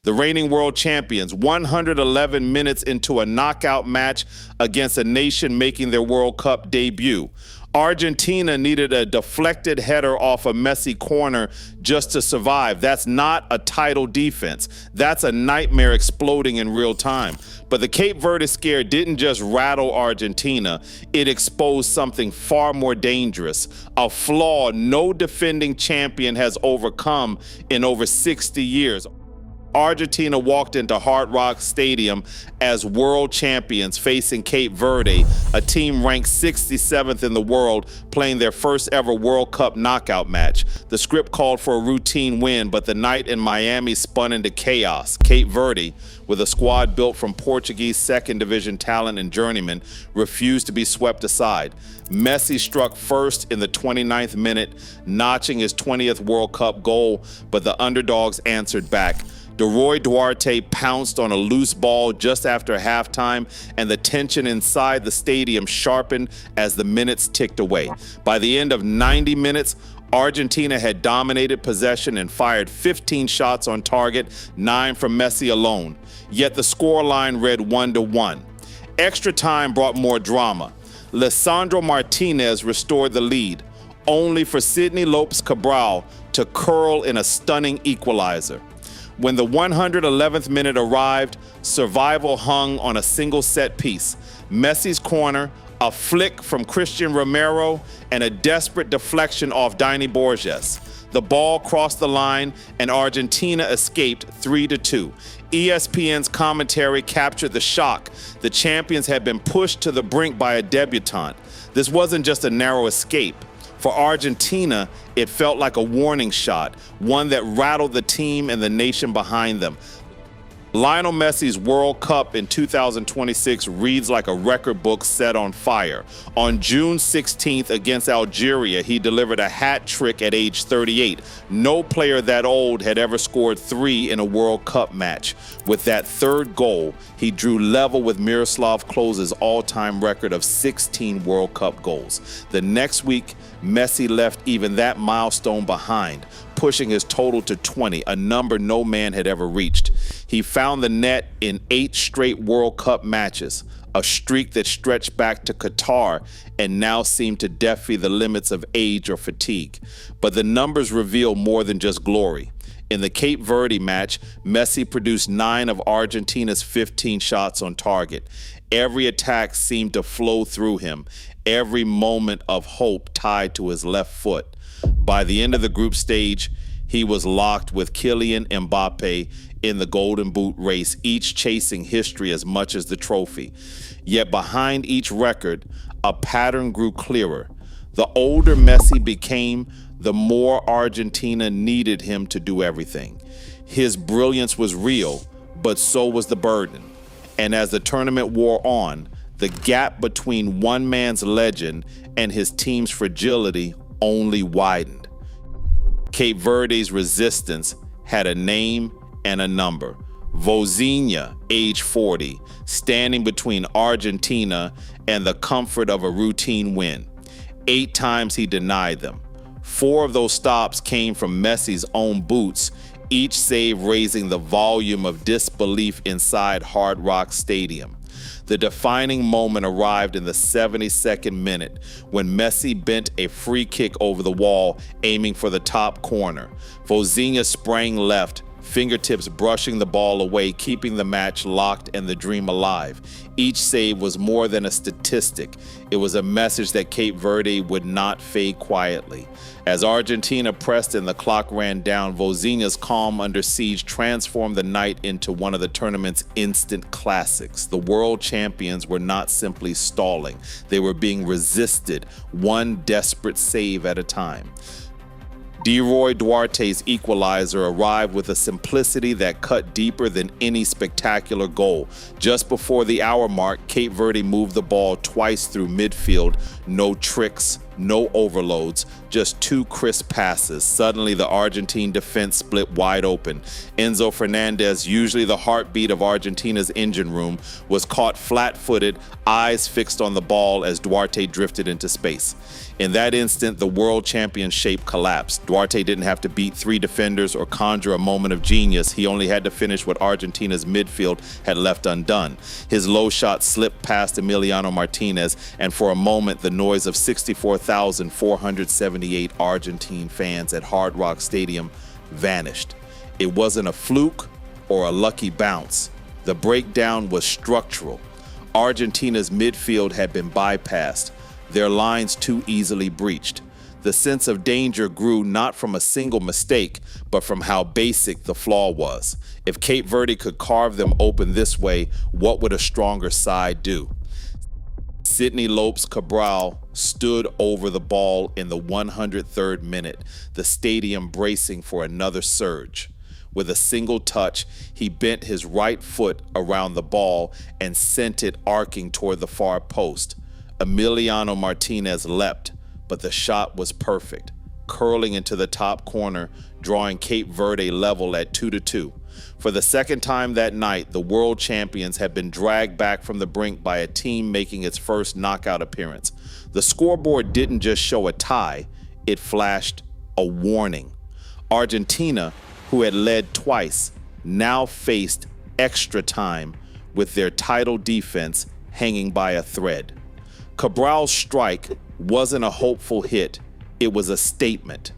The reigning world champions, 111 minutes into a knockout match against a nation making their World Cup debut. Argentina needed a deflected header off a Messi corner just to survive. That's not a title defense. That's a nightmare exploding in real time. But the Cape Verde scare didn't just rattle Argentina. It exposed something far more dangerous, a flaw no defending champion has overcome in over 60 years. Argentina walked into Hard Rock Stadium as world champions facing Cape Verde, a team ranked 67th in the world, playing their first ever World Cup knockout match. The script called for a routine win, but the night in Miami spun into chaos. Cape Verde, with a squad built from Portuguese second division talent and journeymen, refused to be swept aside. Messi struck first in the 29th minute, notching his 20th World Cup goal, but the underdogs answered back. Leroy Duarte pounced on a loose ball just after halftime, and the tension inside the stadium sharpened as the minutes ticked away. By the end of 90 minutes, Argentina had dominated possession and fired 15 shots on target, 9 from Messi alone. Yet the scoreline read 1-1. Extra time brought more drama. Lisandro Martinez restored the lead, only for Sidney Lopes Cabral to curl in a stunning equalizer. When the 111th minute arrived, survival hung on a single set piece. Messi's corner, a flick from Christian Romero, and a desperate deflection off Dani Borges. The ball crossed the line, and Argentina escaped 3-2. ESPN's commentary captured the shock. The champions had been pushed to the brink by a debutante. This wasn't just a narrow escape. For Argentina, it felt like a warning shot, one that rattled the team and the nation behind them. Lionel Messi's World Cup in 2026 reads like a record book set on fire. On June 16th against Algeria, he delivered a hat trick at age 38. No player that old had ever scored 3 in a World Cup match. With that third goal, he drew level with Miroslav Klose's all-time record of 16 World Cup goals. The next week, Messi left even that milestone behind, pushing his total to 20, a number no man had ever reached. He found the net in 8 straight World Cup matches, a streak that stretched back to Qatar and now seemed to defy the limits of age or fatigue. But the numbers reveal more than just glory. In the Cape Verde match, Messi produced 9 of Argentina's 15 shots on target. Every attack seemed to flow through him, every moment of hope tied to his left foot. By the end of the group stage, he was locked with Kylian Mbappe in the Golden Boot race, each chasing history as much as the trophy. Yet behind each record, a pattern grew clearer. The older Messi became, the more Argentina needed him to do everything. His brilliance was real, but so was the burden. And as the tournament wore on, the gap between one man's legend and his team's fragility only widened. Cape Verde's resistance had a name and a number. Vozinha, age 40, standing between Argentina and the comfort of a routine win. 8 times he denied them. 4 of those stops came from Messi's own boots, each save raising the volume of disbelief inside Hard Rock Stadium. The defining moment arrived in the 72nd minute when Messi bent a free kick over the wall, aiming for the top corner. Vozinha sprang left, fingertips brushing the ball away, keeping the match locked and the dream alive. Each save was more than a statistic. It was a message that Cape Verde would not fade quietly. As Argentina pressed and the clock ran down, Vozinha's calm under siege transformed the night into one of the tournament's instant classics. The world champions were not simply stalling. They were being resisted, one desperate save at a time. Leroy Duarte's equalizer arrived with a simplicity that cut deeper than any spectacular goal. Just before the hour mark, Cape Verde moved the ball twice through midfield, No tricks, no overloads, just two crisp passes. Suddenly, the Argentine defense split wide open. Enzo Fernandez, usually the heartbeat of Argentina's engine room, was caught flat-footed, eyes fixed on the ball as Duarte drifted into space. In that instant, the world champion's shape collapsed. Duarte didn't have to beat three defenders or conjure a moment of genius. He only had to finish what Argentina's midfield had left undone. His low shot slipped past Emiliano Martinez, and for a moment, the noise of 64,478 Argentine fans at Hard Rock Stadium vanished. It wasn't a fluke or a lucky bounce. The breakdown was structural. Argentina's midfield had been bypassed, their lines too easily breached. The sense of danger grew not from a single mistake, but from how basic the flaw was. If Cape Verde could carve them open this way, what would a stronger side do? Sidney Lopes Cabral stood over the ball in the 103rd minute, the stadium bracing for another surge. With a single touch, he bent his right foot around the ball and sent it arcing toward the far post. Emiliano Martinez leapt, but the shot was perfect, curling into the top corner, drawing Cape Verde level at 2-2. For the second time that night, the world champions had been dragged back from the brink by a team making its first knockout appearance. The scoreboard didn't just show a tie, it flashed a warning. Argentina, who had led twice, now faced extra time with their title defense hanging by a thread. Cabral's strike wasn't a hopeful hit, it was a statement.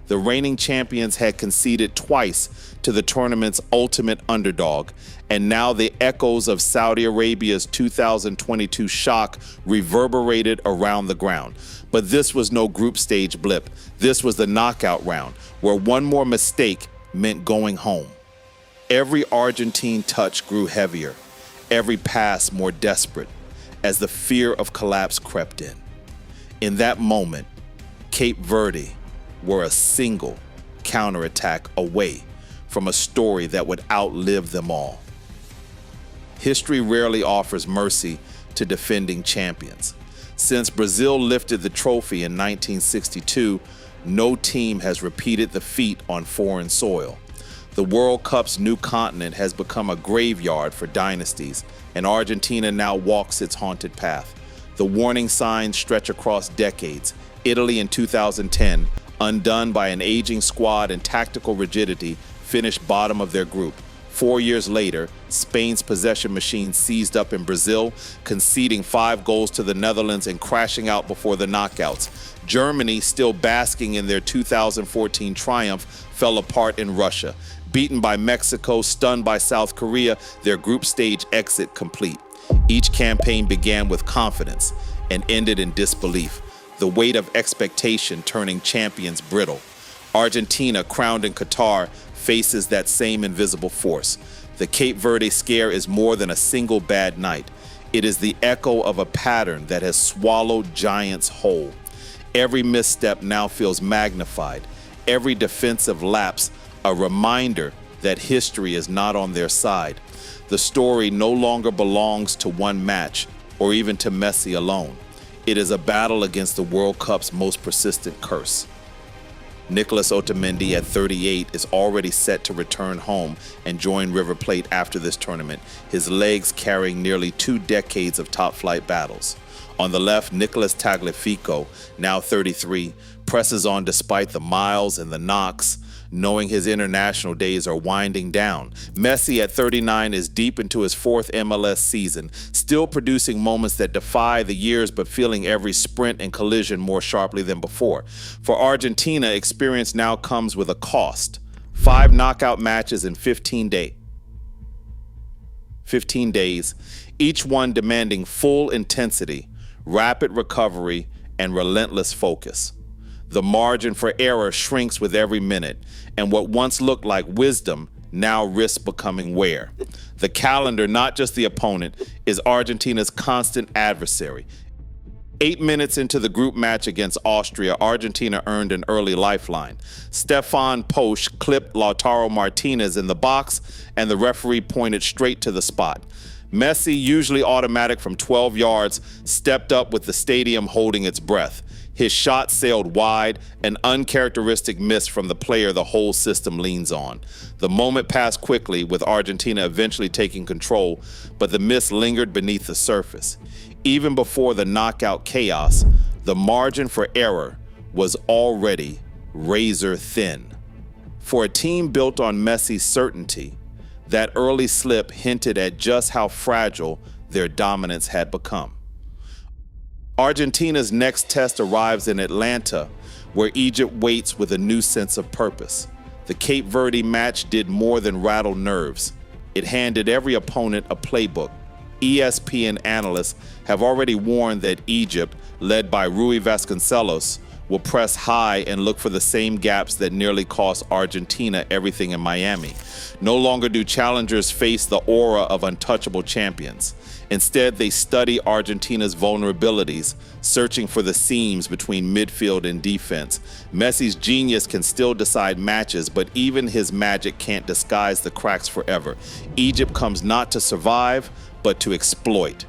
The reigning champions had conceded twice to the tournament's ultimate underdog, and now the echoes of Saudi Arabia's 2022 shock reverberated around the ground. But this was no group stage blip. This was the knockout round, where one more mistake meant going home. Every Argentine touch grew heavier, every pass more desperate, as the fear of collapse crept in. In that moment, Cape Verde were a single counterattack away from a story that would outlive them all. History rarely offers mercy to defending champions. Since Brazil lifted the trophy in 1962, no team has repeated the feat on foreign soil. The World Cup's new continent has become a graveyard for dynasties, and Argentina now walks its haunted path. The warning signs stretch across decades. Italy in 2010, undone by an aging squad and tactical rigidity, finished bottom of their group. 4 years later, Spain's possession machine seized up in Brazil, conceding 5 goals to the Netherlands and crashing out before the knockouts. Germany, still basking in their 2014 triumph, fell apart in Russia. Beaten by Mexico, stunned by South Korea, their group stage exit complete. Each campaign began with confidence and ended in disbelief, the weight of expectation turning champions brittle. Argentina, crowned in Qatar, faces that same invisible force. The Cape Verde scare is more than a single bad night. It is the echo of a pattern that has swallowed giants whole. Every misstep now feels magnified. Every defensive lapse a reminder that history is not on their side. The story no longer belongs to one match or even to Messi alone. It is a battle against the World Cup's most persistent curse. Nicolas Otamendi at 38 is already set to return home and join River Plate after this tournament, his legs carrying nearly 2 decades of top-flight battles. On the left, Nicolas Tagliafico, now 33, presses on despite the miles and the knocks, knowing his international days are winding down. Messi at 39 is deep into his 4th MLS season, still producing moments that defy the years but feeling every sprint and collision more sharply than before. For Argentina, experience now comes with a cost. 5 knockout matches in 15 days, each one demanding full intensity, rapid recovery, and relentless focus. The margin for error shrinks with every minute, and what once looked like wisdom now risks becoming wear. The calendar, not just the opponent, is Argentina's constant adversary. 8 minutes into the group match against Austria, Argentina earned an early lifeline. Stefan Posch clipped Lautaro Martinez in the box, and the referee pointed straight to the spot. Messi, usually automatic from 12 yards, stepped up with the stadium holding its breath. His shot sailed wide, an uncharacteristic miss from the player the whole system leans on. The moment passed quickly, with Argentina eventually taking control, but the miss lingered beneath the surface. Even before the knockout chaos, the margin for error was already razor thin. For a team built on Messi's certainty, that early slip hinted at just how fragile their dominance had become. Argentina's next test arrives in Atlanta, where Egypt waits with a new sense of purpose. The Cape Verde match did more than rattle nerves. It handed every opponent a playbook. ESPN analysts have already warned that Egypt, led by Rui Vasconcelos, will press high and look for the same gaps that nearly cost Argentina everything in Miami. No longer do challengers face the aura of untouchable champions. Instead, they study Argentina's vulnerabilities, searching for the seams between midfield and defense. Messi's genius can still decide matches, but even his magic can't disguise the cracks forever. Egypt comes not to survive, but to exploit.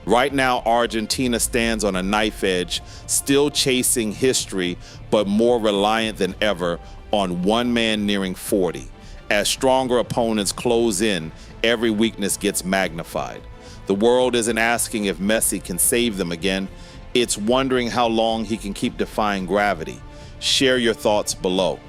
Right now, Argentina stands on a knife edge, still chasing history, but more reliant than ever on one man nearing 40. As stronger opponents close in, every weakness gets magnified. The world isn't asking if Messi can save them again. It's wondering how long he can keep defying gravity. Share your thoughts below.